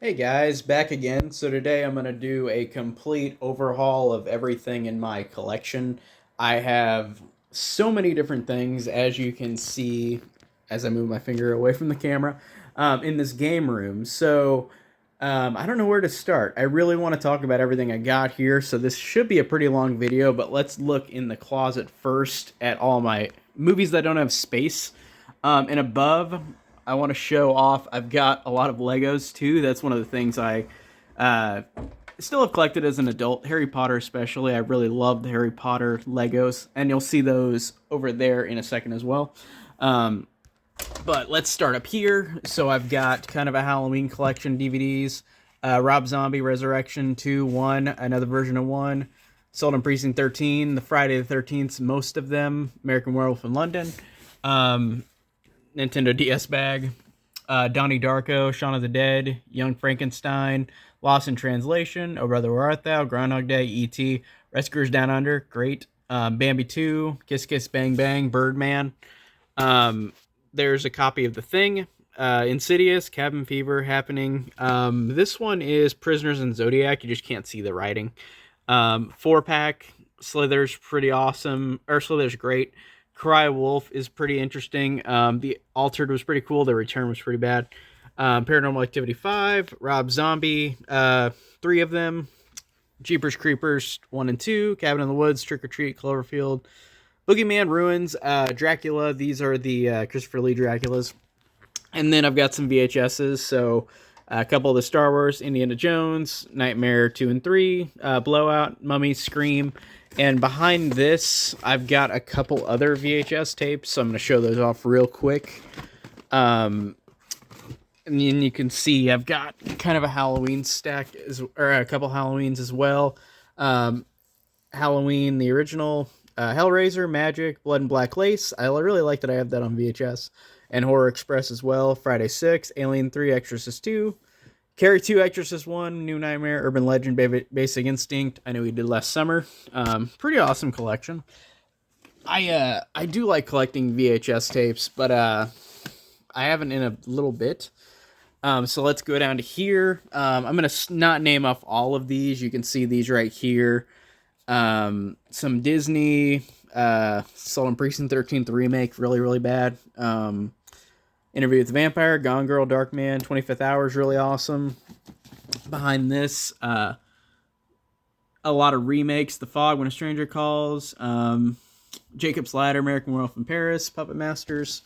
Hey guys, back again. So today I'm going to do a complete overhaul of everything in my collection. I have so many different things, as you can see as I move my finger away from the camera, in this game room. I don't know where to start. I really want to talk about everything I got here, so this should be a pretty long video, but let's look in the closet first at all my movies that don't have space. And above, I want to show off. I've got a lot of Legos too. That's one of the things I uh, still have collected as an adult. Harry Potter, especially. I really love the Harry Potter Legos, and you'll see those over there in a second as well. Um, but let's start up here. So I've got kind of a Halloween collection DVDs. Rob Zombie Resurrection 2, 1, another version of 1. Sold in Precinct 13, the Friday the 13th, most of them. American Werewolf in London. Um, Nintendo DS bag, Donnie Darko, Shaun of the Dead, Young Frankenstein, Lost in Translation, Oh Brother Where Art Thou, Groundhog Day, E.T., Rescuers Down Under, great, Bambi 2, Kiss Kiss Bang Bang, Birdman. Um, there's a copy of The Thing, Insidious, Cabin Fever, Happening. This one is Prisoners in Zodiac. You just can't see the writing. 4-pack, Slither's pretty awesome, or Slither's great. Cry Wolf is pretty interesting. The Altered was pretty cool. The Return was pretty bad. Paranormal Activity 5, Rob Zombie, 3 of them. Jeepers Creepers 1 and 2, Cabin in the Woods, Trick or Treat, Cloverfield, Boogeyman, Ruins, Dracula. These are the Christopher Lee Draculas. And then I've got some VHSs. So a couple of the Star Wars, Indiana Jones, Nightmare 2 and 3, Blowout, Mummy, Scream. And behind this, I've got a couple other VHS tapes, so I'm going to show those off real quick. And then you can see I've got kind of a Halloween stack, or a couple Halloweens as well. Halloween, the original, Hellraiser, Magic, Blood and Black Lace. I really like that I have that on VHS. And Horror Express as well. Friday 6, Alien 3, Exorcist 2, Carrie 2, Exorcist 1, New Nightmare, Urban Legend, Basic Instinct. I know we did last summer. Pretty awesome collection. I do like collecting VHS tapes, but I haven't in a little bit. So let's go down to here. I'm going to not name off all of these. You can see these right here. Some Disney, Soul and Precinct 13th remake, really, really bad. Interview with the Vampire, Gone Girl, Darkman, 25th Hour is really awesome. Behind this, a lot of remakes. The Fog, When a Stranger Calls, Jacob's Ladder, American Werewolf in Paris, Puppet Masters.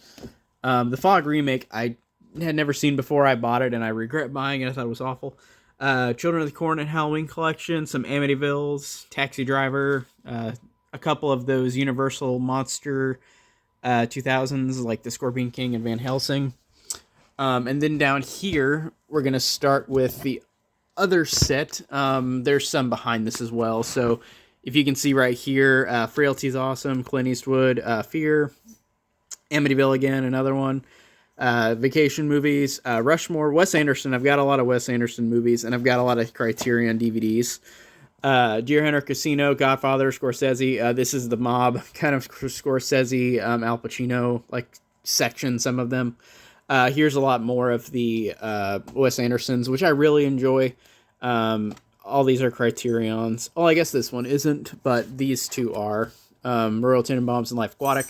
The Fog remake I had never seen before. I bought it and I regret buying it. I thought it was awful. Children of the Corn and Halloween collection, some Amityville's, Taxi Driver, a couple of those Universal Monster 2000s like the Scorpion King and Van Helsing. And then down here, we're going to start with the other set. There's some behind this as well. So if you can see right here, Frailty's awesome, Clint Eastwood, Fear, Amityville again, another one. Vacation movies, Rushmore, Wes Anderson. I've got a lot of Wes Anderson movies, and I've got a lot of Criterion DVDs. Deer Hunter, Casino, Godfather, Scorsese. This is the mob kind of Scorsese, Al Pacino like section. Some of them. Here's a lot more of the Wes Andersons, which I really enjoy. All these are Criterions. Oh, I guess this one isn't, but these two are. Royal Tenenbaums and Life Aquatic.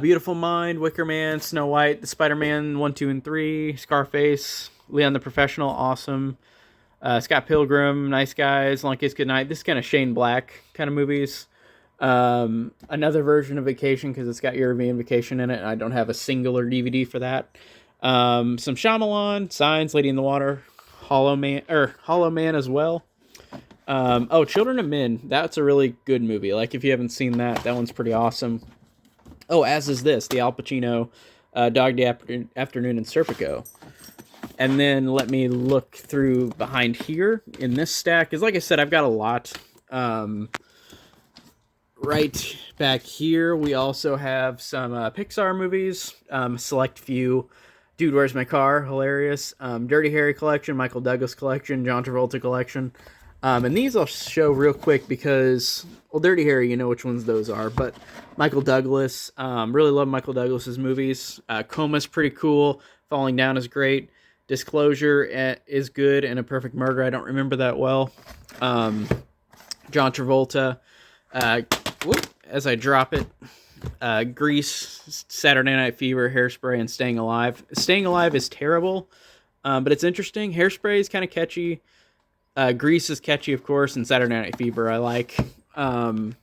Beautiful Mind, Wicker Man, Snow White, the Spider-Man 1, 2, and 3, Scarface, Leon the Professional, awesome. Scott Pilgrim, Nice Guys, Long Kiss Goodnight. This is kind of Shane Black kind of movies. Another version of Vacation because it's got European Vacation in it, and I don't have a singular DVD for that. Some Shyamalan, Signs, Lady in the Water, Hollow Man as well. Children of Men. That's a really good movie. Like if you haven't seen that, that one's pretty awesome. Oh, as is this, the Al Pacino, Dog Day Afternoon in Serpico. And then let me look through behind here in this stack. Because like I said, I've got a lot. Right back here, we also have some Pixar movies. Select few. Dude, Where's My Car? Hilarious. Dirty Harry collection, Michael Douglas collection, John Travolta collection. And these I'll show real quick because, well, Dirty Harry, you know which ones those are. But Michael Douglas, really love Michael Douglas's movies. Coma's pretty cool. Falling Down is great. Disclosure is good, and A Perfect Murder I don't remember that well. John Travolta, as I drop it, Grease, Saturday Night Fever, Hairspray, and Staying Alive. Staying Alive is terrible, but it's interesting. Hairspray is kind of catchy. Grease is catchy, of course, and Saturday Night Fever I like. Then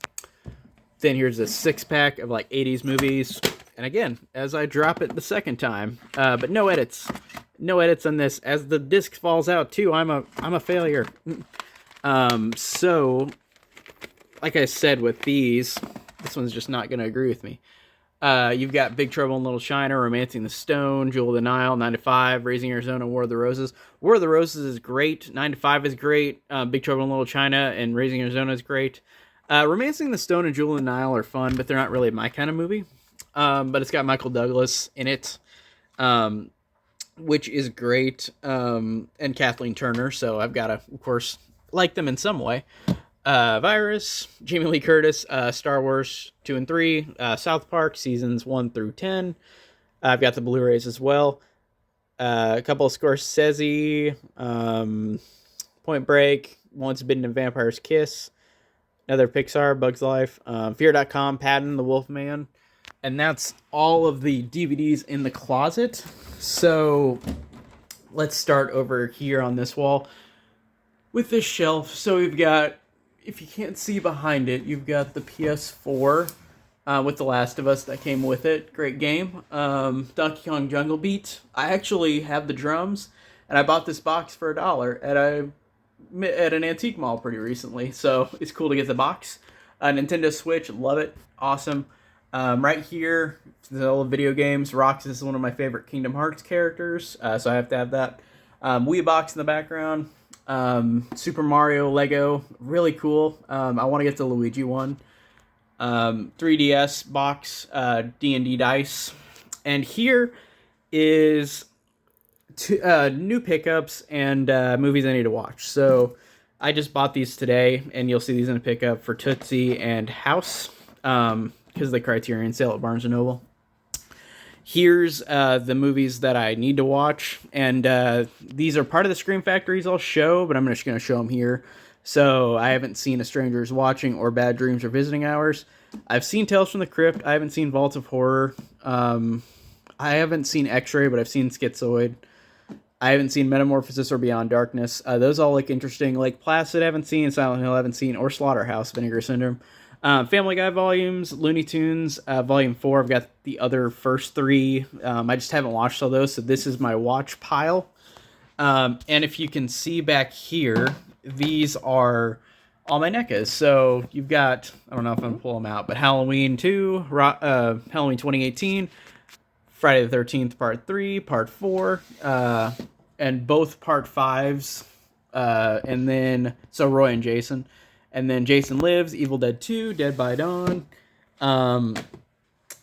here's a 6-pack of like 80s movies. And again, as I drop it the second time, but no edits. No edits on this. As the disc falls out too, I'm a failure. So, like I said with these, this one's just not going to agree with me. You've got Big Trouble in Little China, Romancing the Stone, Jewel of the Nile, 9 to 5, Raising Arizona, War of the Roses. War of the Roses is great. 9 to 5 is great. Big Trouble in Little China and Raising Arizona is great. Romancing the Stone and Jewel of the Nile are fun, but they're not really my kind of movie. But it's got Michael Douglas in it, which is great, and Kathleen Turner, so I've got to, of course, like them in some way. Virus, Jamie Lee Curtis, Star Wars 2 and 3, South Park seasons 1 through 10. I've got the Blu-rays as well. A couple of Scorsese, Point Break, Once Bitten a Vampire's Kiss, another Pixar, Bug's Life, Fear.com, Patton, The Wolfman, and that's all of the DVDs in the closet. So let's start over here on this wall with this shelf. So we've got, if you can't see behind it, you've got the PS4 with The Last of Us that came with it. Great game. Donkey Kong Jungle Beat. I actually have the drums, and I bought this box for $1 at an antique mall pretty recently. So it's cool to get the box. Nintendo Switch, love it. Awesome. Right here, all the video games. Roxas is one of my favorite Kingdom Hearts characters, so I have to have that. Wii box in the background. Super Mario Lego, really cool. I want to get the Luigi one. 3DS box, D&D dice. And here is new pickups and movies I need to watch. So I just bought these today, and you'll see these in a pickup for Tootsie and House, because of the Criterion sale at Barnes & Noble. Here's the movies that I need to watch, and these are part of the Scream Factories I'll show, but I'm just going to show them here. So I haven't seen A Stranger is Watching or Bad Dreams or Visiting Hours. I've seen Tales from the Crypt. I haven't seen Vault of Horror. I haven't seen X-Ray, but I've seen Schizoid. I haven't seen Metamorphosis or Beyond Darkness. Those all look interesting. Lake Placid I haven't seen, Silent Hill I haven't seen, or Slaughterhouse, Vinegar Syndrome. Family Guy volumes, Looney Tunes, volume 4. I've got the other first 3. I just haven't watched all those, so this is my watch pile. And if you can see back here, these are all my NECAs. So you've got, I don't know if I'm going to pull them out, but Halloween 2, Halloween 2018, Friday the 13th, Part 3, Part 4, and both Part 5s, and then, so Roy and Jason. And then Jason Lives, Evil Dead 2, Dead by Dawn. And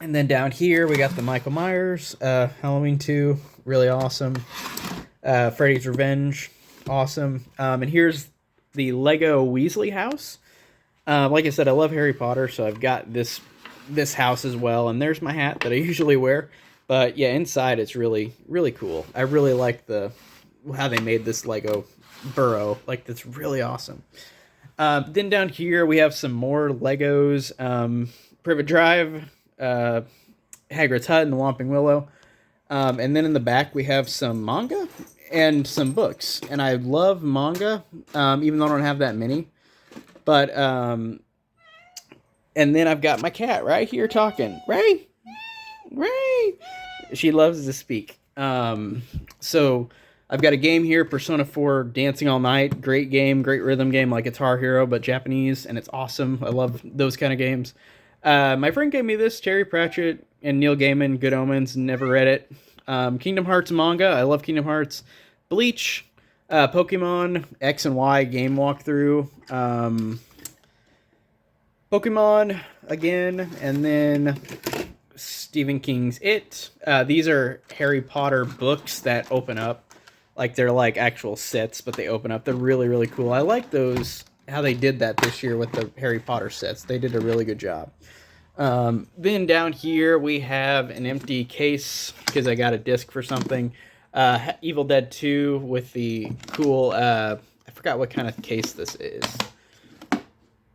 then down here, we got the Michael Myers, Halloween 2, really awesome. Freddy's Revenge, awesome. And here's the Lego Weasley house. Like I said, I love Harry Potter, so I've got this house as well. And there's my hat that I usually wear. But yeah, inside it's really, really cool. I really like how they made this Lego burrow. Like, that's really awesome. Then down here we have some more Legos, Privet Drive, Hagrid's Hut and the Whomping Willow. And then in the back we have some manga and some books. And I love manga, even though I don't have that many. But, and then I've got my cat right here talking. Ray! Ray! She loves to speak. So I've got a game here, Persona 4 Dancing All Night. Great game, great rhythm game like Guitar Hero, but Japanese, and it's awesome. I love those kind of games. My friend gave me this, Terry Pratchett and Neil Gaiman, Good Omens, never read it. Kingdom Hearts manga, I love Kingdom Hearts. Bleach, Pokemon, X and Y game walkthrough. Pokemon again, and then Stephen King's It. These are Harry Potter books that open up. Like, they're like actual sets, but they open up. They're really, really cool. I like those, how they did that this year with the Harry Potter sets. They did a really good job. Then down here we have an empty case because I got a disc for something. Evil Dead 2 with the cool, I forgot what kind of case this is,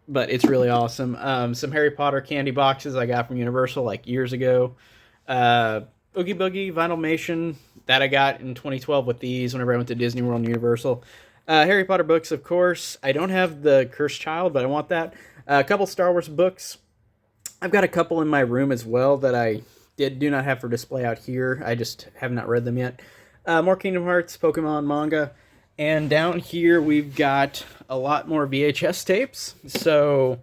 but it's really awesome. Some Harry Potter candy boxes I got from Universal like years ago. Oogie Boogie Vinylmation that I got in 2012 with these whenever I went to Disney World and Universal. Harry Potter books, of course. I don't have the Cursed Child, but I want that. A couple Star Wars books. I've got a couple in my room as well that I do not have for display out here. I just have not read them yet. More Kingdom Hearts, Pokemon manga. And down here we've got a lot more VHS tapes. So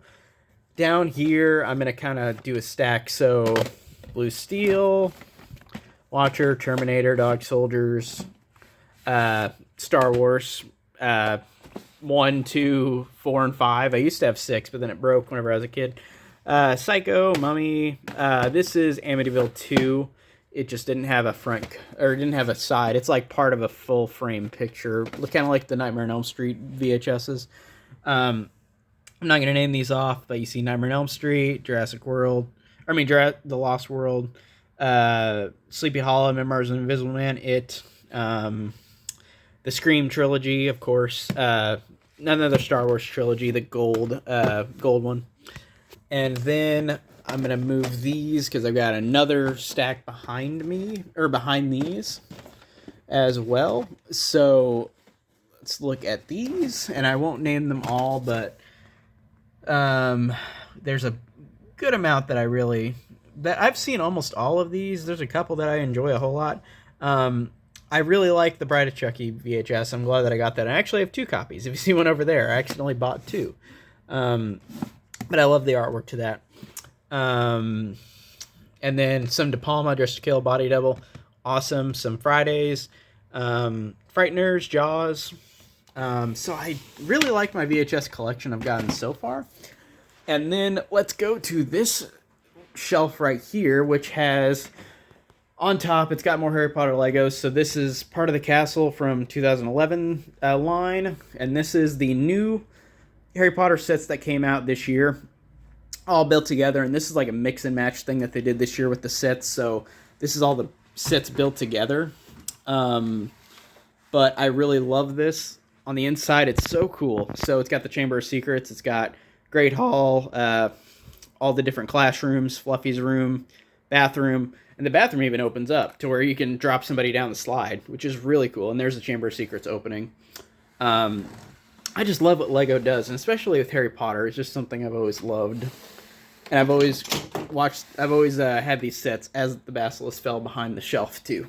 down here I'm going to kind of do a stack. So Blue Steel, Watcher, Terminator, Dog Soldiers, Star Wars, 1, 2, 4, and 5. I used to have 6, but then it broke whenever I was a kid. Psycho, Mummy. This is Amityville 2. It just didn't have a front, or didn't have a side. It's like part of a full frame picture, kind of like the Nightmare on Elm Street VHSs. I'm not going to name these off, but you see Nightmare on Elm Street, The Lost World, Sleepy Hollow, Memoirs of an Invisible Man, It, the Scream trilogy, of course, another Star Wars trilogy, the gold one. And then I'm going to move these because I've got another stack behind me, or behind these as well. So let's look at these, and I won't name them all, but there's a good amount that I've seen almost all of these. There's a couple that I enjoy a whole lot. I really like the Bride of Chucky VHS. I'm glad that I got that. I actually have 2 copies. If you see one over there, I accidentally bought 2. But I love the artwork to that. And then some De Palma, Dressed to Kill, Body Double. Awesome. Some Fridays. Frighteners, Jaws. So I really like my VHS collection I've gotten so far. And then let's go to this shelf right here, which has, on top, it's got more Harry Potter Legos. So this is part of the Castle from 2011 line. And this is the new Harry Potter sets that came out this year, all built together. And this is like a mix and match thing that they did this year with the sets. So this is all the sets built together. But I really love this. On the inside, it's so cool. So it's got the Chamber of Secrets. It's got Great Hall, all the different classrooms, Fluffy's room, bathroom. And the bathroom even opens up to where you can drop somebody down the slide, which is really cool. And there's the Chamber of Secrets opening. I just love what Lego does, and especially with Harry Potter. It's just something I've always loved. And I've always had these sets as the Basilisk fell behind the shelf, too.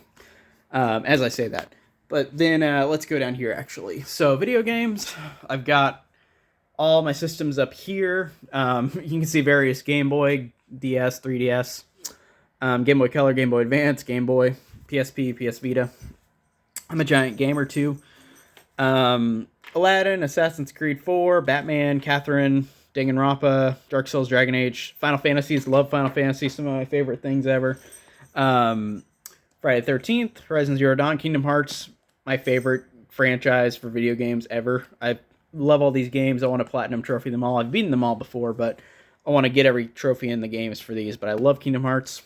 As I say that. But then let's go down here, actually. So, video games. I've got all my systems up here. You can see various Game Boy, DS, 3DS, Game Boy Color, Game Boy Advance, Game Boy, PSP, PS Vita. I'm a giant gamer, too. Aladdin, Assassin's Creed 4, Batman, Catherine, Danganronpa, Dark Souls, Dragon Age, Final Fantasies. Love Final Fantasy, some of my favorite things ever. Friday the 13th, Horizon Zero Dawn, Kingdom Hearts, my favorite franchise for video games ever. I love all these games. I want to platinum trophy them all. I've beaten them all before, but I want to get every trophy in the games for these. But I love Kingdom Hearts.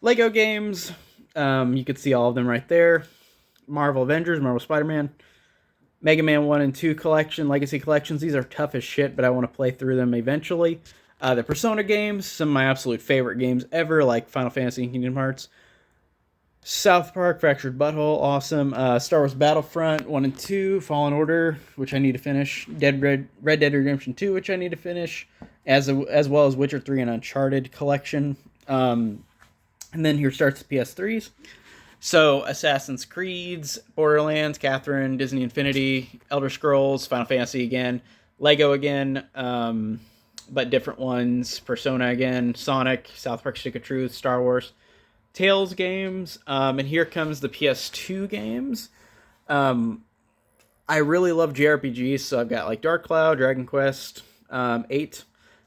Lego games, you can see all of them right there. Marvel Avengers, Marvel Spider-Man, Mega Man 1 and 2 collection, Legacy collections. These are tough as shit, but I want to play through them eventually. The Persona games, some of my absolute favorite games ever, like Final Fantasy and Kingdom Hearts. South Park, Fractured Butthole, awesome. Star Wars Battlefront 1 and 2, Fallen Order, which I need to finish. Red Dead Redemption 2, which I need to finish, as well as Witcher 3 and Uncharted collection. And then here starts the PS3s. So, Assassin's Creeds, Borderlands, Catherine, Disney Infinity, Elder Scrolls, Final Fantasy again, Lego again, but different ones, Persona again, Sonic, South Park Stick of Truth, Star Wars, Tales games, and here comes the PS2 games. I really love JRPGs, so I've got like Dark Cloud, Dragon Quest 8,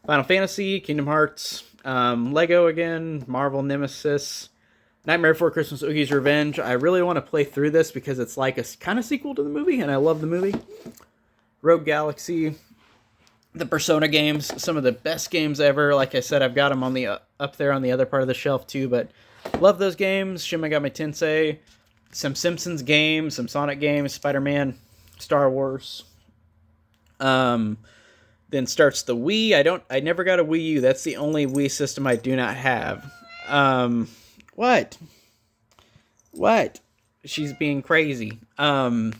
Final Fantasy, Kingdom Hearts, Lego again, Marvel Nemesis, Nightmare Before Christmas, Oogie's Revenge. I really want to play through this because it's like a kind of sequel to the movie, and I love the movie. Rogue Galaxy, the Persona games, some of the best games ever. Like I said, I've got them on the up there on the other part of the shelf too, but Love those games. Shin Megami Tensei, some Simpsons games, some Sonic games, Spider-Man, Star Wars. Then starts the Wii. I never got a Wii U. That's the only Wii system I do not have. What? What? She's being crazy. Wii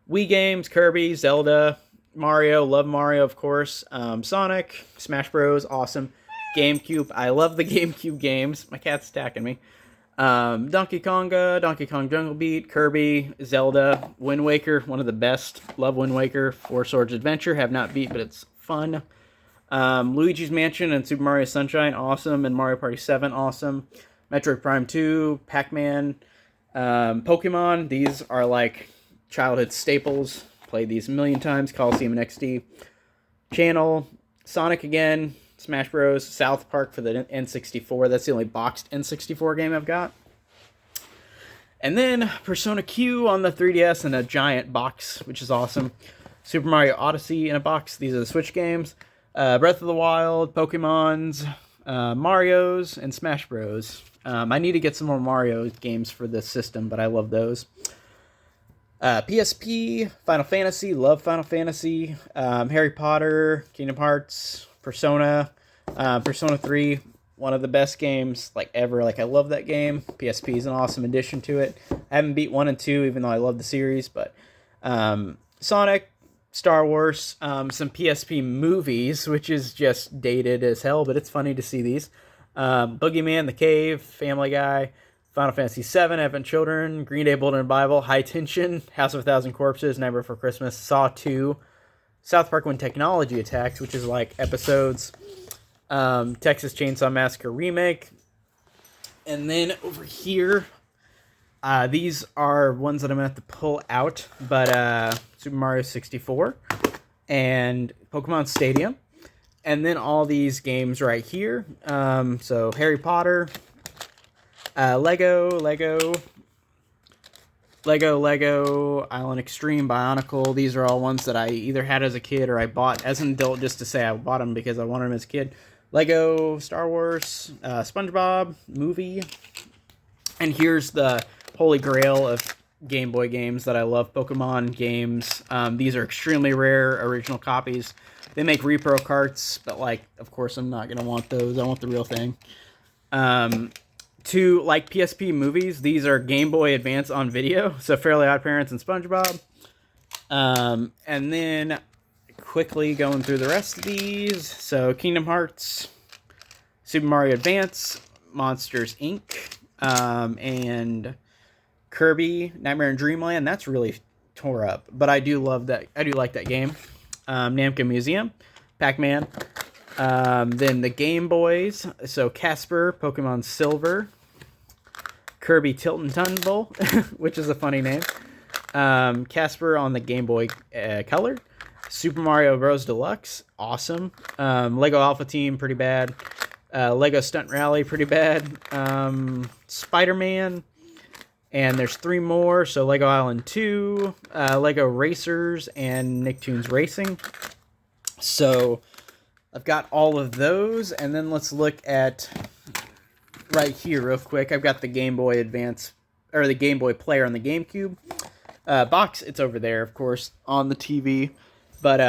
games, Kirby, Zelda, Mario, love Mario, of course. Sonic, Smash Bros, awesome. GameCube, I love the GameCube games. My cat's attacking me. Donkey Konga, Donkey Kong Jungle Beat, Kirby, Zelda, Wind Waker, one of the best. Love Wind Waker. Four Swords Adventure, have not beat, but it's fun. Luigi's Mansion and Super Mario Sunshine, awesome. And Mario Party 7, awesome. Metroid Prime 2, Pac-Man, Pokemon, these are like childhood staples. Played these a million times. Coliseum and XD. Channel, Sonic again, Smash Bros, South Park for the N64. That's the only boxed N64 game I've got. And then Persona Q on the 3DS in a giant box, which is awesome. Super Mario Odyssey in a box. These are the Switch games. Breath of the Wild, Pokemons, Marios, and Smash Bros. I need to get some more Mario games for this system, but I love those. PSP, Final Fantasy, love Final Fantasy, Harry Potter, Kingdom Hearts, Persona, Persona 3, one of the best games like ever. Like I love that game. PSP is an awesome addition to it. I haven't beat 1 and 2, even though I love the series, but Sonic, Star Wars, some PSP movies, which is just dated as hell, but it's funny to see these. Boogeyman, The Cave, Family Guy, Final Fantasy VII, Advent Children, Green Day Boulder and Bible, High Tension, House of a Thousand Corpses, Nightmare Before Christmas, Saw 2, South Park When Technology Attacks, which is like episodes, Texas Chainsaw Massacre Remake, and then over here, these are ones that I'm going to have to pull out, but Super Mario 64 and Pokemon Stadium, and then all these games right here, so Harry Potter, Lego, Island Extreme, Bionicle. These are all ones that I either had as a kid or I bought as an adult just to say I bought them because I wanted them as a kid. Lego, Star Wars, SpongeBob, movie. And here's the holy grail of Game Boy games that I love, Pokemon games. These are extremely rare original copies. They make repro carts, but like, of course, I'm not going to want those. I want the real thing. To like PSP movies, these are Game Boy Advance on video, so Fairly Odd Parents and SpongeBob. And then quickly going through the rest of these, so Kingdom Hearts, Super Mario Advance, Monsters Inc., and Kirby, Nightmare in Dreamland. That's really tore up, but I do love that. I do like that game. Namco Museum, Pac-Man. Then the Game Boys, so Casper, Pokemon Silver, Kirby Tilt and Tumble, which is a funny name, Casper on the Game Boy Color, Super Mario Bros. Deluxe, awesome, Lego Alpha Team, pretty bad, Lego Stunt Rally, pretty bad, Spider-Man, and there's 3 more, so Lego Island 2, Lego Racers, and Nicktoons Racing. So I've got all of those, and then let's look at right here real quick. I've got the Game Boy Advance, or the Game Boy Player on the GameCube. Box, it's over there, of course, on the TV. But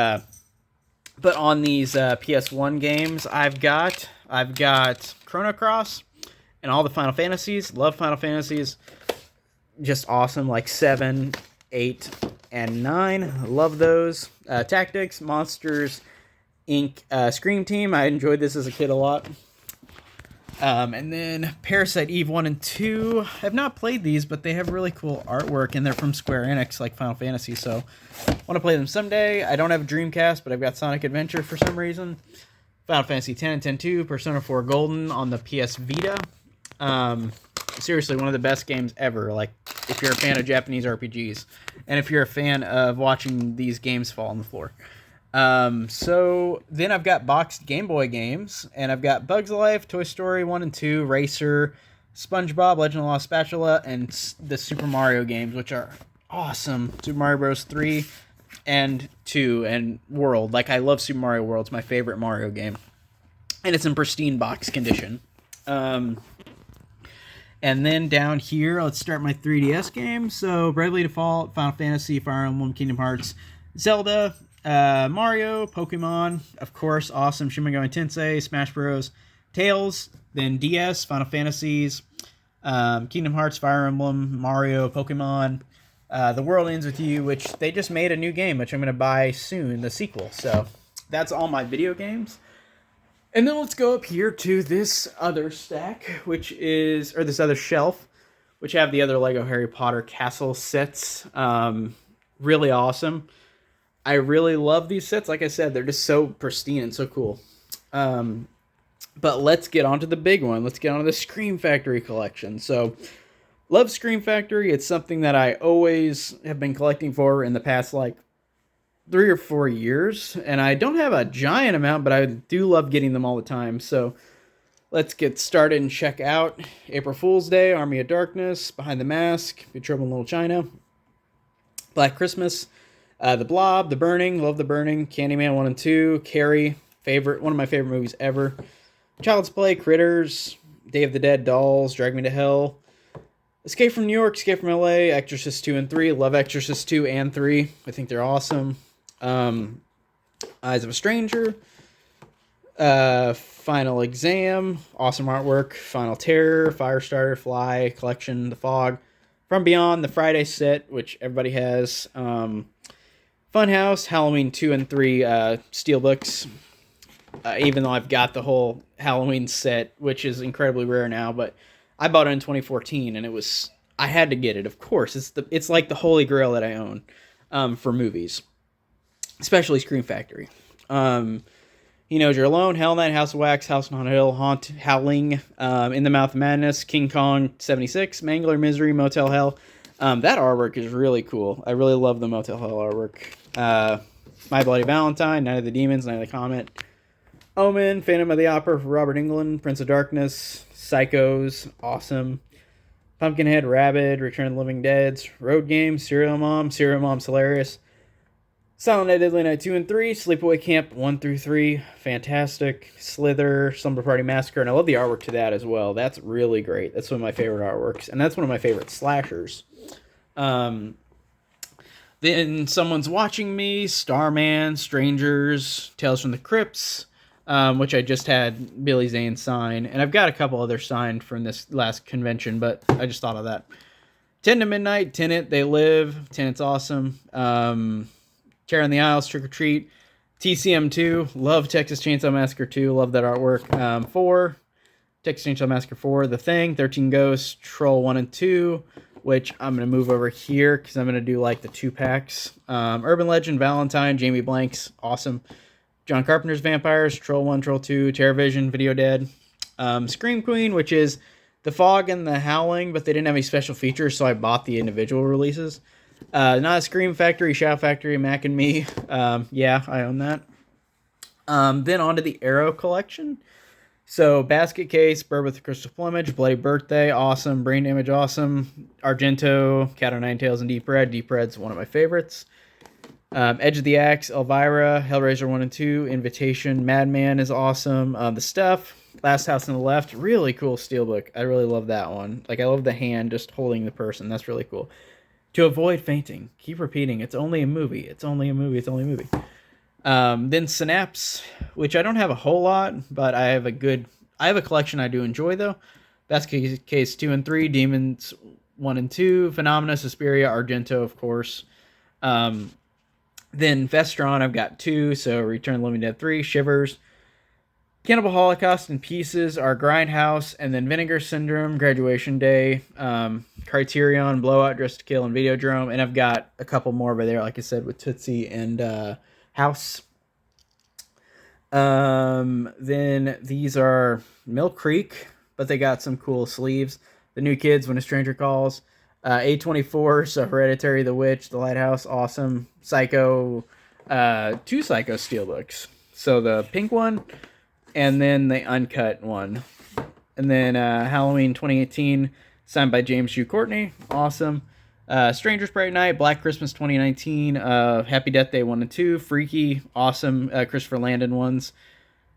on these PS1 games, I've got Chrono Cross and all the Final Fantasies. Love Final Fantasies. Just awesome, like 7, 8, and 9. Love those. Tactics, Monsters Inc. Scream Team. I enjoyed this as a kid a lot. And then Parasite Eve 1 and 2. I've not played these, but they have really cool artwork, and they're from Square Enix, like Final Fantasy, so I want to play them someday. I don't have a Dreamcast, but I've got Sonic Adventure for some reason. Final Fantasy X and X-2, Persona 4 Golden on the PS Vita. Seriously, one of the best games ever, like, if you're a fan of Japanese RPGs, and if you're a fan of watching these games fall on the floor. So then I've got boxed Game Boy games, and I've got Bugs Life, Toy Story 1 and 2, Racer, SpongeBob, Legend of the Lost Spatula, and the Super Mario games, which are awesome. Super Mario Bros. 3 and 2, and World. Like, I love Super Mario World. It's my favorite Mario game. And it's in pristine box condition. And then down here, let's start my 3DS games. So Bravely Default, Final Fantasy, Fire Emblem, Kingdom Hearts, Zelda, Mario, Pokemon, of course, awesome, Shin Megami Tensei, Smash Bros, Tails, then DS, Final Fantasies, Kingdom Hearts, Fire Emblem, Mario, Pokemon, The World Ends With You, which they just made a new game, which I'm going to buy soon, the sequel. So that's all my video games. And then let's go up here to this other stack, which is, or this other shelf, which have the other Lego Harry Potter castle sets. Really awesome. I really love these sets. Like I said, they're just so pristine and so cool. But let's get on to the big one. Let's get on to the Scream Factory collection. So, love Scream Factory. It's something that I always have been collecting for in the past, like, 3 or 4 years, and I don't have a giant amount, but I do love getting them all the time. So let's get started and check out April Fool's Day, Army of Darkness, Behind the Mask, Big Trouble in Little China, Black Christmas, The Blob, The Burning, love The Burning, Candyman 1 and 2, Carrie, one of my favorite movies ever, Child's Play, Critters, Day of the Dead, Dolls, Drag Me to Hell, Escape from New York, Escape from LA, Exorcist 2 and 3, love Exorcist 2 and 3, I think they're awesome. Eyes of a Stranger, Final Exam, awesome artwork, Final Terror, Firestarter, Fly, Collection, The Fog, From Beyond, the Friday set, which everybody has, Funhouse, Halloween 2 and 3 steelbooks, even though I've got the whole Halloween set, which is incredibly rare now, but I bought it in 2014, and I had to get it, of course. It's like the holy grail that I own for movies. Especially Scream Factory. He Knows You're Alone, Hell Night, House of Wax, House on Hill, Howling, In the Mouth of Madness, King Kong 76, Mangler Misery, Motel Hell. That artwork is really cool. I really love the Motel Hell artwork. My Bloody Valentine, Night of the Demons, Night of the Comet, Omen, Phantom of the Opera for Robert Englund, Prince of Darkness, Psychos, awesome. Pumpkinhead, Rabid, Return of the Living Dead, Road Games, Serial Mom's hilarious. Silent Night, Deadly Night 2 and 3, Sleepaway Camp 1 through 3, fantastic. Slither, Slumber Party Massacre, and I love the artwork to that as well. That's really great. That's one of my favorite artworks, and that's one of my favorite slashers. Then Someone's Watching Me, Starman, Strangers, Tales from the Crypts, which I just had Billy Zane sign, and I've got a couple others signed from this last convention, but I just thought of that. 10 to Midnight, Tenet, They Live, Tenet's awesome. Terror in the Isles, Trick or Treat, TCM2, love Texas Chainsaw Massacre 2, love that artwork. 4, Texas Chainsaw Massacre 4, The Thing, 13 Ghosts, Troll 1 and 2, which I'm going to move over here because I'm going to do like the 2-packs. Urban Legend, Valentine, Jamie Blanks, awesome. John Carpenter's Vampires, Troll 1, Troll 2, Terrorvision, Video Dead. Scream Queen, which is The Fog and The Howling, but they didn't have any special features, so I bought the individual releases. Not a Scream Factory, Shout Factory, Mac and Me. Yeah, I own that. Then on to the Arrow collection. So, Basket Case, Bird with the Crystal Plumage, Bloody Birthday, awesome. Brain Damage, awesome. Argento, Cat o' Nine Tails, and Deep Red. Deep Red's one of my favorites. Edge of the Axe, Elvira, Hellraiser 1 and 2, Invitation, Madman is awesome. The Stuff, Last House on the Left, really cool steelbook. I really love that one. Like, I love the hand just holding the person. That's really cool. To Avoid Fainting. Keep repeating, it's only a movie. It's only a movie. It's only a movie. Then Synapse, which I don't have a whole lot, but I have a collection I do enjoy, though. Basket Case 2 and 3, Demons 1 and 2, Phenomena, Suspiria, Argento, of course. Then Vestron, I've got 2, so Return of the Living Dead 3, Shivers, Cannibal Holocaust in Pieces, Our Grindhouse, and then Vinegar Syndrome, Graduation Day, Criterion, Blowout, Dress to Kill, and Videodrome, and I've got a couple more over there, like I said, with Tootsie and House. Then these are Mill Creek, but they got some cool sleeves. The New Kids, When a Stranger Calls, A24, so Hereditary, The Witch, The Lighthouse, awesome. Psycho, 2 Psycho steelbooks. So the pink one, and then the uncut one. And then Halloween 2018, signed by James Hugh Courtney, awesome. Stranger's Bright Night, Black Christmas 2019, Happy Death Day 1 and 2, Freaky, awesome, Christopher Landon ones.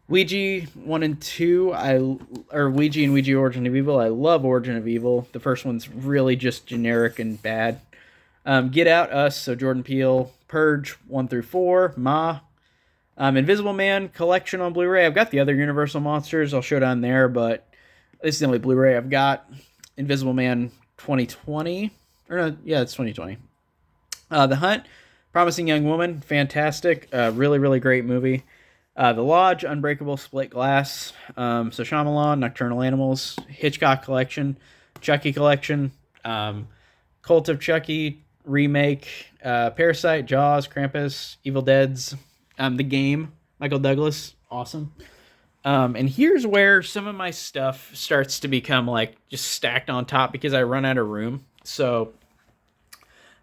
Ouija 1 and 2, or Ouija and Ouija Origin of Evil. I love Origin of Evil. The first one's really just generic and bad. Get Out, Us, so Jordan Peele. Purge 1 through 4, Ma. Invisible Man collection on Blu-ray. I've got the other Universal Monsters. I'll show down there, but this is the only Blu-ray I've got. Invisible Man 2020. Or no, yeah, it's 2020. The Hunt, Promising Young Woman, fantastic. Really, really great movie. The Lodge, Unbreakable, Split Glass. So Shyamalan, Nocturnal Animals, Hitchcock Collection, Chucky Collection, Cult of Chucky remake, Parasite, Jaws, Krampus, Evil Dead's, The Game, Michael Douglas, awesome. And here's where some of my stuff starts to become like just stacked on top because I run out of room. So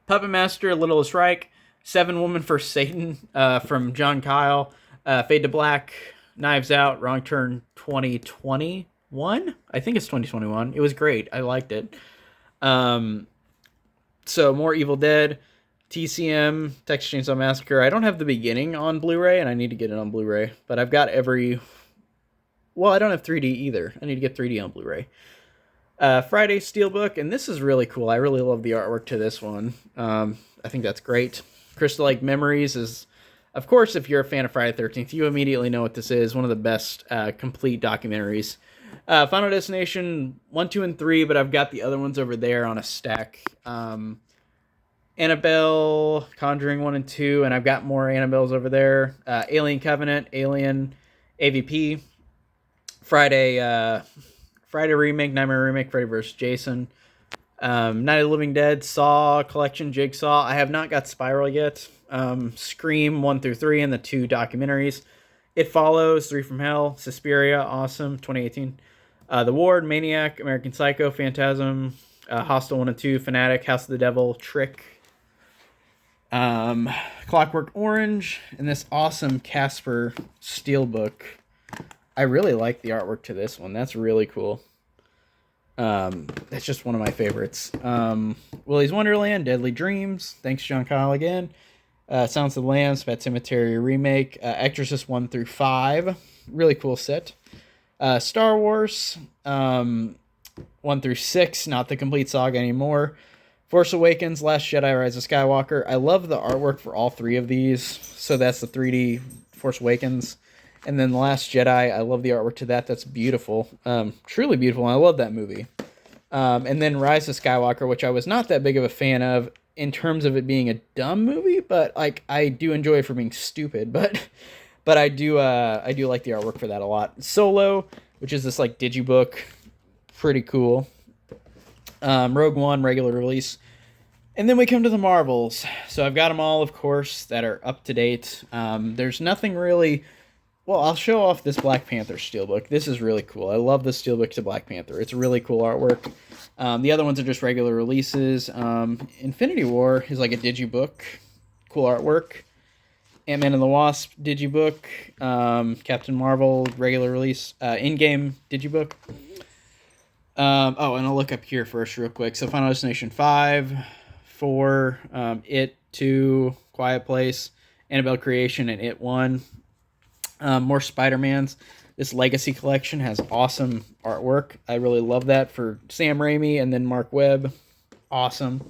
Puppet Master, Littlest Reich, Seven Woman for Satan from John Kyle, Fade to Black, Knives Out, Wrong Turn 2021. I think it's 2021. It was great. I liked it. So more Evil Dead, TCM, Texas Chainsaw Massacre. I don't have the beginning on Blu-ray, and I need to get it on Blu-ray. But I've got every... Well, I don't have 3D either. I need to get 3D on Blu-ray. Friday Steelbook, and this is really cool. I really love the artwork to this one. I think that's great. Crystal Lake Memories is, of course, if you're a fan of Friday the 13th, you immediately know what this is. One of the best complete documentaries. Final Destination 1, 2, and 3, but I've got the other ones over there on a stack. Annabelle, Conjuring 1 and 2, and I've got more Annabelles over there. Alien Covenant, Alien, AVP, Friday Remake, Nightmare Remake, Freddy vs. Jason, Night of the Living Dead, Saw Collection, Jigsaw. I have not got Spiral yet. Scream 1 through 3 and the 2 documentaries. It Follows, 3 from Hell, Suspiria, awesome, 2018. The Ward, Maniac, American Psycho, Phantasm, Hostel 1 and 2, Fanatic, House of the Devil, Trick, Clockwork Orange, and this awesome Casper Steelbook. I really like the artwork to this one. That's really cool. That's just one of my favorites. Willy's Wonderland, Deadly Dreams. Thanks, John Kyle, again. Silence of the Lambs, Pet Sematary Remake. Exorcist 1 through 5. Really cool set. Star Wars 1 through 6. Not the complete saga anymore. Force Awakens, Last Jedi, Rise of Skywalker. I love the artwork for all 3 of these. So that's the 3D Force Awakens. And then The Last Jedi, I love the artwork to that. That's beautiful. Truly beautiful. I love that movie. And then Rise of Skywalker, which I was not that big of a fan of in terms of it being a dumb movie, but like I do enjoy it for being stupid. But I do like the artwork for that a lot. Solo, which is this like digibook, pretty cool. Rogue One, regular release. And then we come to the Marvels. So I've got them all, of course, that are up to date. There's nothing really... Well, I'll show off this Black Panther Steelbook. This is really cool. I love the Steelbook to Black Panther. It's really cool artwork. The other ones are just regular releases. Infinity War is like a digibook. Cool artwork. Ant-Man and the Wasp digibook. Captain Marvel regular release. In-game digibook. And I'll look up here first real quick. So Final Destination 5, 4, It 2, Quiet Place, Annabelle Creation, and It 1. More Spider-Mans. This Legacy collection has awesome artwork. I really love that for Sam Raimi and then Mark Webb. Awesome.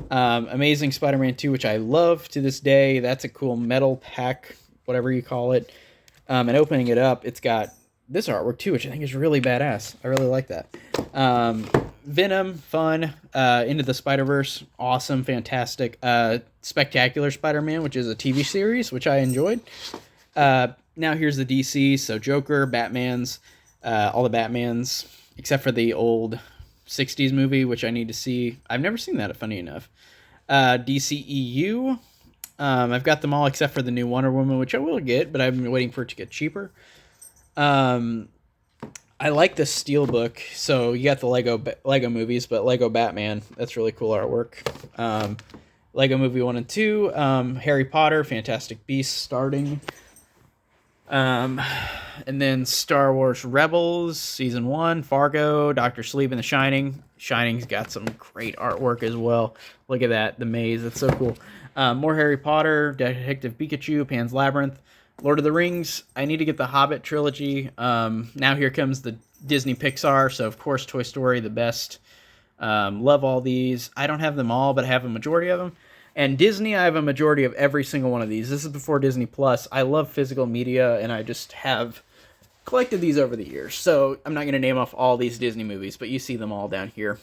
Amazing Spider-Man 2, which I love to this day. That's a cool metal pack, whatever you call it. And opening it up, it's got this artwork too, which I think is really badass. I really like that. Venom, fun. Into the Spider-Verse, awesome, fantastic. Spectacular Spider-Man, which is a TV series, which I enjoyed. Now here's the DC, so Joker, Batman's, all the Batmans, except for the old 60s movie, which I need to see. I've never seen that, funny enough. DCEU, I've got them all except for the new Wonder Woman, which I will get, but I've been waiting for it to get cheaper. I like the Steelbook, so you got the Lego movies, but Lego Batman, that's really cool artwork. Lego Movie 1 and 2, Harry Potter, Fantastic Beasts starting. And then Star Wars Rebels, Season 1, Fargo, Doctor Sleep, and The Shining. Shining's got some great artwork as well. Look at that, the maze, that's so cool. More Harry Potter, Detective Pikachu, Pan's Labyrinth, Lord of the Rings, I need to get the Hobbit trilogy. Now here comes the Disney Pixar, so of course Toy Story, the best. Love all these. I don't have them all, but I have a majority of them. And Disney, I have a majority of every single one of these. This is before Disney Plus. I love physical media, and I just have collected these over the years. So I'm not going to name off all these Disney movies, but you see them all down here.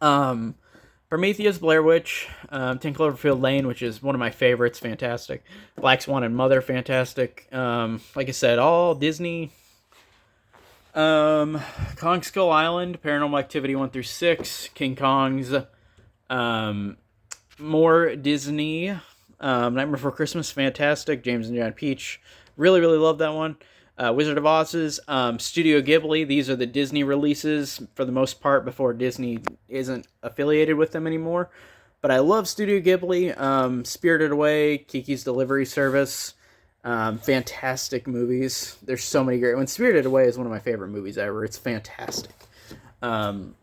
Prometheus, Blair Witch, 10 Cloverfield Lane, which is one of my favorites, fantastic. Black Swan and Mother, fantastic. Like I said, all Disney. Kong Skull Island, Paranormal Activity 1 through 6, King Kong's, more Disney, Nightmare Before Christmas, fantastic. James and John Peach, really, really love that one. Wizard of Oz's, Studio Ghibli. These are the Disney releases for the most part before Disney isn't affiliated with them anymore. But I love Studio Ghibli. Spirited Away, Kiki's Delivery Service. Fantastic movies. There's so many great ones. Spirited Away is one of my favorite movies ever. It's fantastic. And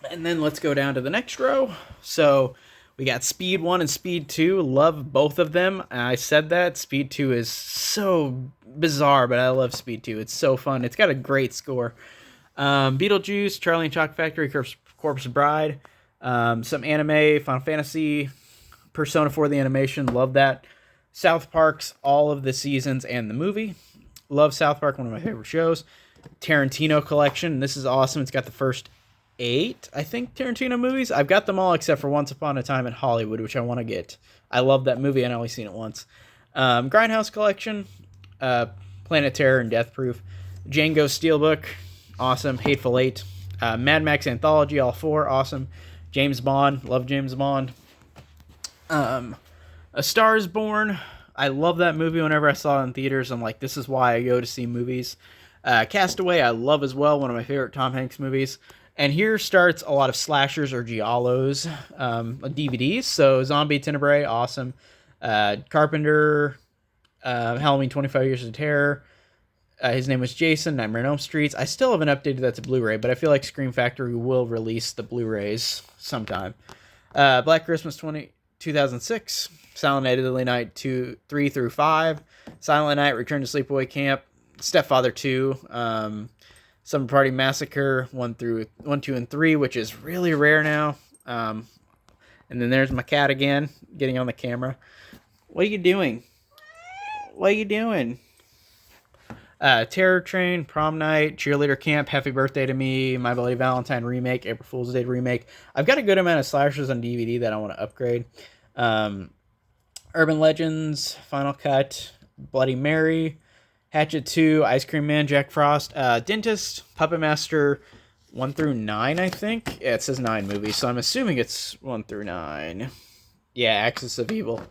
then let's go down to the next row. So we got Speed 1 and Speed 2. Love both of them. I said that. Speed 2 is so bizarre, but I love Speed 2. It's so fun. It's got a great score. Beetlejuice, Charlie and Chocolate Factory, Corpse Bride. Some anime, Final Fantasy, Persona 4 the animation. Love that. South Park's all of the seasons and the movie. Love South Park, one of my favorite shows. Tarantino collection. This is awesome. It's got the first 8, I think, Tarantino movies. I've got them all except for Once Upon a Time in Hollywood, which I want to get. I love that movie. I've only seen it once. Grindhouse collection, Planet Terror and Death Proof. Django Steelbook, awesome. Hateful Eight. Mad Max Anthology, all 4, awesome. James Bond, love James Bond. A Star is Born. I love that movie. Whenever I saw it in theaters, I'm like, this is why I go to see movies. Castaway, I love as well. One of my favorite Tom Hanks movies. And here starts a lot of slashers or giallos, DVDs. So Zombie Tenebrae, awesome. Carpenter, Halloween 25 Years of Terror. His name was Jason, Nightmare on Elm Street. I still haven't updated that to Blu-ray, but I feel like Scream Factory will release the Blu-rays sometime. Black Christmas 2006. Silent Night, Deadly Night 2, 3 through 5. Silent Night, Return to Sleepaway Camp. Stepfather 2. Summer Party Massacre 1, 2, and 3, which is really rare now. And then there's my cat again, getting on the camera. What are you doing? What are you doing? Terror Train, Prom Night, Cheerleader Camp, Happy Birthday to Me, My Bloody Valentine remake, April Fool's Day remake. I've got a good amount of slashers on DVD that I want to upgrade. Urban Legends, Final Cut, Bloody Mary, Hatchet 2, Ice Cream Man, Jack Frost, Dentist, Puppet Master 1 through 9, I think. Yeah, it says 9 movies, so I'm assuming it's 1 through 9. Yeah, Axis of Evil.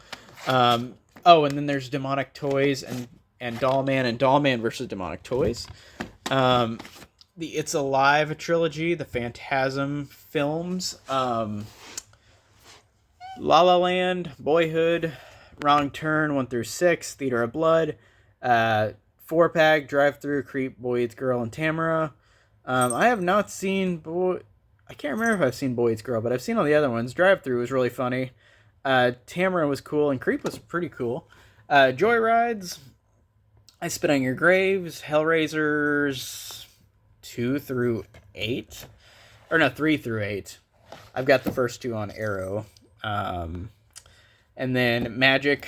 And then there's Demonic Toys and Doll Man and Doll Man versus Demonic Toys. The It's Alive trilogy, the Phantasm films, La La Land, Boyhood, Wrong Turn 1 through 6, Theater of Blood, 4-Pack, Drive Through, Creep, Boy Eats Girl, and Tamara. I have not seen I can't remember if I've seen Boy Eats Girl, but I've seen all the other ones. Drive Through was really funny. Tamara was cool, and Creep was pretty cool. Joyrides, I Spit on Your Graves, Hellraisers 2 through 8. Or no, 3 through 8. I've got the first 2 on Arrow. And then Magic,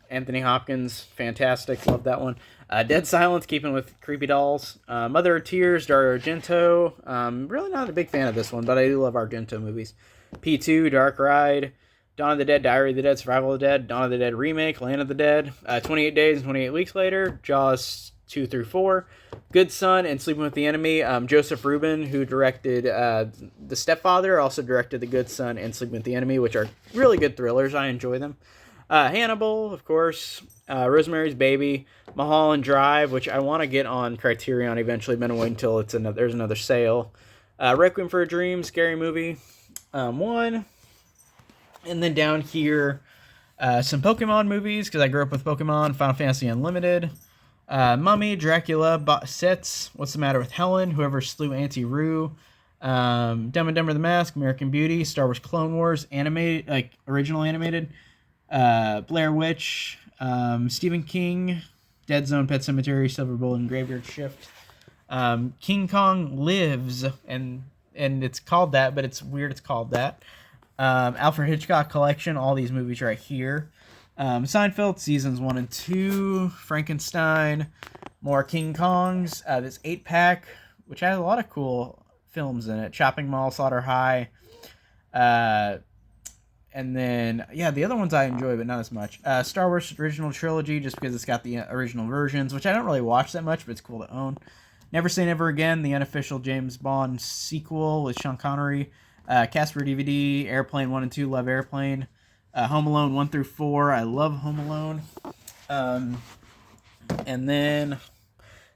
Anthony Hopkins, fantastic, love that one. Dead Silence, keeping with Creepy Dolls. Mother of Tears, Dario Argento. Really not a big fan of this one, but I do love Argento movies. P2, Dark Ride, Dawn of the Dead, Diary of the Dead, Survival of the Dead, Dawn of the Dead Remake, Land of the Dead, 28 Days and 28 Weeks Later, Jaws 2 through 4, Good Son, and Sleeping with the Enemy. Joseph Rubin, who directed The Stepfather, also directed The Good Son and Sleeping with the Enemy, which are really good thrillers. I enjoy them. Hannibal, of course, Rosemary's Baby, Mulholland Drive, which I want to get on Criterion eventually. Been waiting until there's another sale. Requiem for a Dream, Scary Movie 1. And then down here, some Pokemon movies, because I grew up with Pokemon, Final Fantasy Unlimited, Mummy, Dracula, Sets, What's the Matter with Helen, Whoever Slew Auntie Roo, Dumb and Dumber the Mask, American Beauty, Star Wars Clone Wars, animated, like original animated, Blair Witch, Stephen King, Dead Zone, Pet Cemetery, Silver Bullet, and Graveyard Shift. King Kong Lives, and it's called that, but it's weird it's called that. Alfred Hitchcock Collection, all these movies right here. Seinfeld, seasons 1 and 2, Frankenstein, more King Kongs, this 8-pack, which has a lot of cool films in it, Chopping Mall, Slaughter High, and then, yeah, the other ones I enjoy, but not as much. Star Wars Original Trilogy, just because it's got the original versions, which I don't really watch that much, but it's cool to own. Never Say Never Again, the unofficial James Bond sequel with Sean Connery. Casper DVD, Airplane 1 and 2, love Airplane. Home Alone 1 through 4, I love Home Alone. And then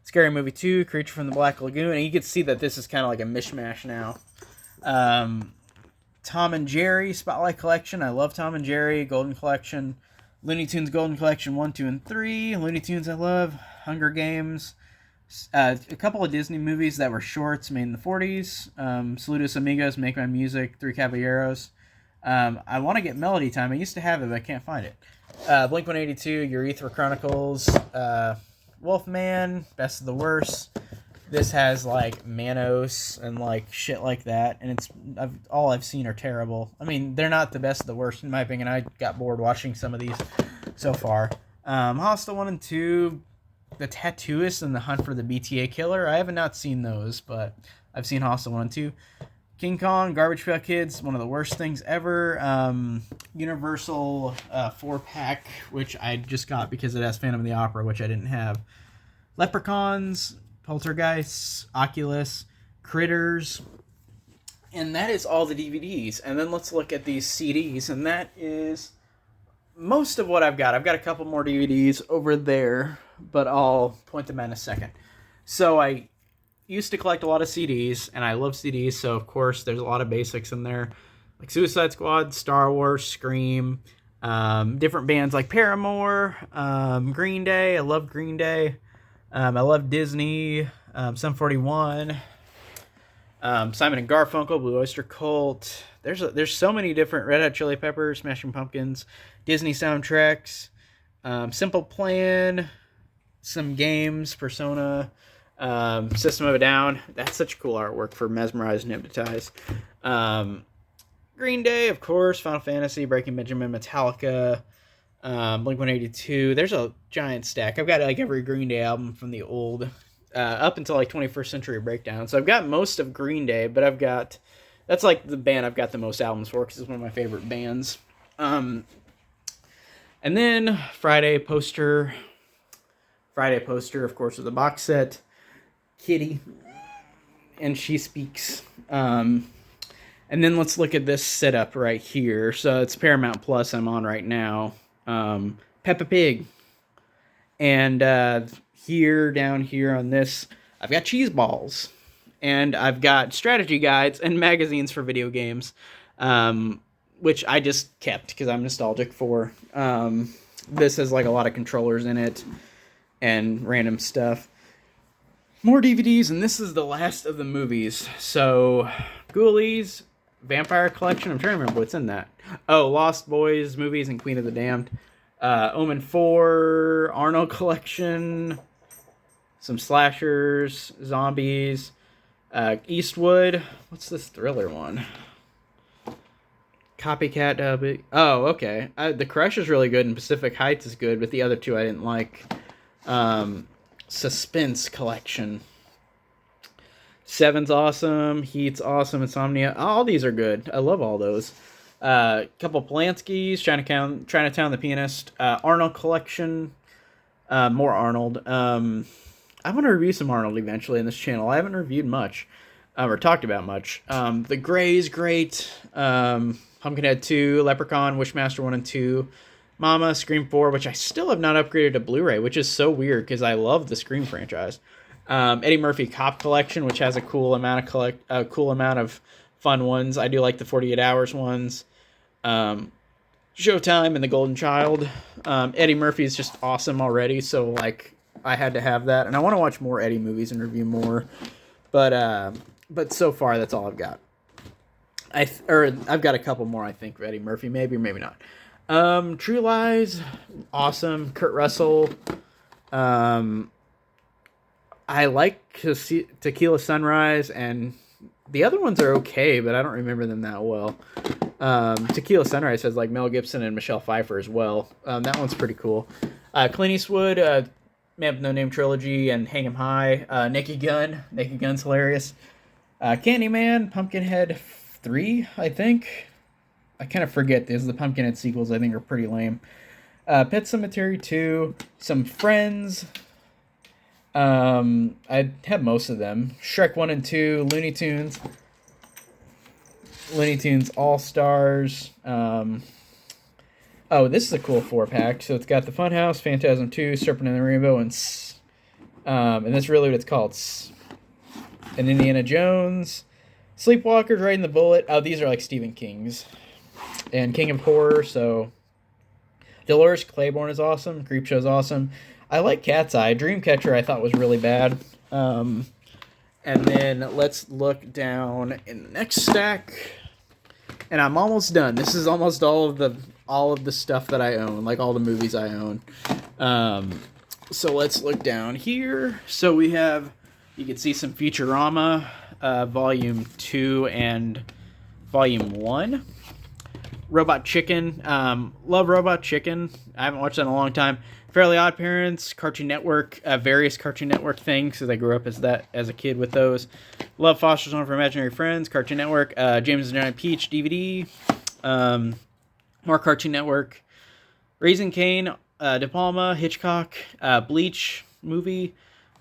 Scary Movie 2, Creature from the Black Lagoon. And you can see that this is kind of like a mishmash now. Tom and Jerry Spotlight Collection. I love Tom and Jerry. Golden Collection. Looney Tunes Golden Collection 1, 2, and 3. Looney Tunes I love. Hunger Games. A couple of Disney movies that were shorts made in the 40s. Saludos Amigos, Make My Music, Three Caballeros. I want to get Melody Time. I used to have it, but I can't find it. Blink-182, Urethra Chronicles. Wolfman, Best of the Worst. This has like Manos and like shit like that, and all I've seen are terrible. I mean, they're not the best of the worst in my opinion. I got bored watching some of these so far. Hostel 1 and 2, The Tattooist and The Hunt for the BTA Killer. I have not seen those, but I've seen Hostel 1 and 2. King Kong, Garbage Pail Kids, one of the worst things ever. Universal 4-pack, which I just got because it has Phantom of the Opera, which I didn't have. Leprechauns, Poltergeists, Oculus, Critters, and that is all the DVDs. And then let's look at these CDs, and that is most of what I've got. I've got a couple more DVDs over there, but I'll point them out in a second. So I used to collect a lot of CDs, and I love CDs, so of course there's a lot of basics in there, like Suicide Squad, Star Wars, Scream, different bands like Paramore, Green Day. I love Green Day. I love Disney, Sum 41, Simon and Garfunkel, Blue Oyster Cult. There's so many different Red Hot Chili Peppers, Smashing Pumpkins, Disney soundtracks, Simple Plan, some games, Persona, System of a Down. That's such cool artwork for Mesmerize and Hypnotize. Green Day, of course, Final Fantasy, Breaking Benjamin, Metallica, Blink-182. There's a giant stack. I've got like every Green Day album from the old up until like 21st Century Breakdown. So I've got most of Green Day, but that's like the band I've got the most albums for because it's one of my favorite bands. And then Friday poster, of course, with the box set. Kitty, and She Speaks. And then let's look at this setup right here. So it's Paramount Plus I'm on right now. Peppa Pig. And down here on this, I've got Cheese Balls. And I've got strategy guides and magazines for video games, which I just kept because I'm nostalgic for. This has like a lot of controllers in it and random stuff. More DVDs, and this is the last of the movies. So, Ghoulies, Vampire Collection. I'm trying to remember what's in that. Oh, Lost Boys movies and Queen of the Damned. Omen 4, Arnold Collection, some slashers, zombies, Eastwood. What's this thriller one? Copycat. Oh, okay. The Crush is really good, and Pacific Heights is good, but the other two I didn't like. Suspense Collection. Seven's awesome. Heat's awesome. Insomnia. All these are good. I love all those. Couple Polanski's. Chinatown, The Pianist. Arnold Collection. More Arnold. I want to review some Arnold eventually in this channel. I haven't reviewed much. Or talked about much. The Grey's great. Pumpkinhead 2. Leprechaun. Wishmaster 1 and 2. Mama, Scream 4, which I still have not upgraded to Blu-ray, which is so weird because I love the Scream franchise. Eddie Murphy Cop Collection, which has a cool amount of fun ones. I do like the 48 Hours ones. Showtime and The Golden Child. Eddie Murphy is just awesome already, so like I had to have that, and I want to watch more Eddie movies and review more. But so far that's all I've got. I've got a couple more I think for Eddie Murphy, maybe or maybe not. True Lies, awesome. Kurt Russell. Um, I like Tequila Sunrise, and the other ones are okay, but I don't remember them that well. Tequila Sunrise has like Mel Gibson and Michelle Pfeiffer as well. That one's pretty cool. Clint Eastwood, Man with No Name trilogy, and Hang 'Em High. Naked Gun. Naked Gun's hilarious. Candyman, Pumpkinhead 3, I think. I kind of forget this. The Pumpkinhead sequels, I think, are pretty lame. Pet Sematary 2, some Friends. I have most of them. Shrek 1 and 2, Looney Tunes All Stars. Oh, this is a cool 4-pack. So it's got the Funhouse, Phantasm 2, Serpent and the Rainbow, and that's really what it's called. And Indiana Jones, Sleepwalkers, Riding the Bullet. Oh, these are like Stephen King's. And King of Horror, so Dolores Claiborne is awesome. Creepshow's awesome. I like Cat's Eye. Dreamcatcher I thought was really bad. And then let's look down in the next stack. And I'm almost done. This is almost all of the stuff that I own, like all the movies I own. So let's look down here. So we have, you can see some Futurama, Volume 2 and Volume 1. Robot Chicken. Love Robot Chicken. I haven't watched that in a long time. Fairly Odd Parents, Cartoon Network, various Cartoon Network things, because I grew up as a kid with those. Love Foster's Home for Imaginary Friends, Cartoon Network, James and the Giant Peach DVD, more Cartoon Network, Raising Cain, De Palma, Hitchcock, Bleach movie,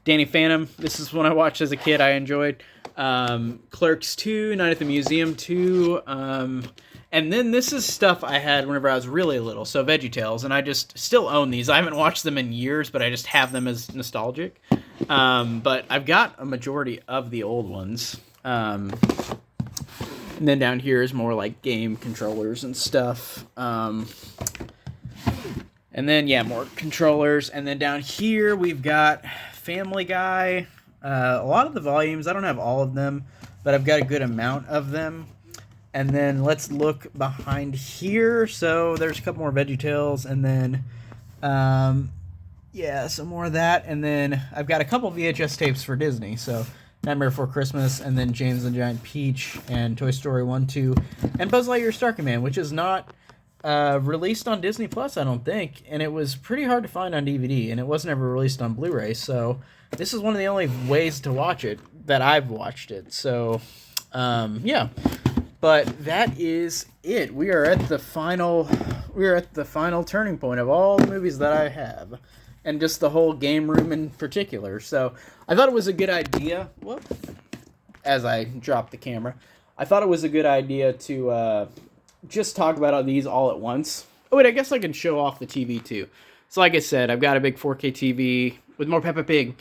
Danny Phantom. This is one I watched as a kid. I enjoyed. Clerks 2, Night at the Museum 2, and then this is stuff I had whenever I was really little, so VeggieTales, and I just still own these. I haven't watched them in years, but I just have them as nostalgic. But I've got a majority of the old ones. And then down here is more like game controllers and stuff. And then, yeah, more controllers. And then down here we've got Family Guy. A lot of the volumes, I don't have all of them, but I've got a good amount of them. And then let's look behind here. So there's a couple more VeggieTales, and then, some more of that. And then I've got a couple VHS tapes for Disney. So Nightmare Before Christmas, and then James and the Giant Peach, and Toy Story 1, 2, and Buzz Lightyear Star Command, which is not released on Disney Plus, I don't think. And it was pretty hard to find on DVD, and it wasn't ever released on Blu-ray. So this is one of the only ways to watch it that I've watched it. So, yeah. But that is it. We are at the final turning point of all the movies that I have, and just the whole game room in particular. So I thought it was a good idea. As I dropped the camera, I thought it was a good idea to just talk about all these all at once. Oh wait, I guess I can show off the TV too. So like I said, I've got a big 4K TV with more Peppa Pig.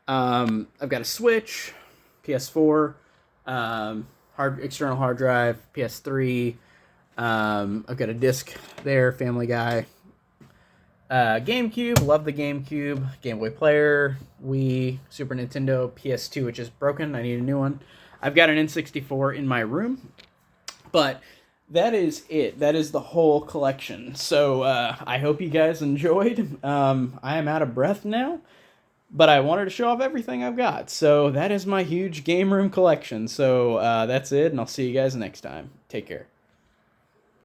I've got a Switch, PS4. External hard drive, PS3. I've got a disc there, Family Guy. GameCube, love the GameCube. Game Boy Player, Wii, Super Nintendo, PS2, which is broken. I need a new one. I've got an N64 in my room. But that is it. That is the whole collection. So I hope you guys enjoyed. I am out of breath now, but I wanted to show off everything I've got. So that is my huge game room collection. So that's it, and I'll see you guys next time. Take care.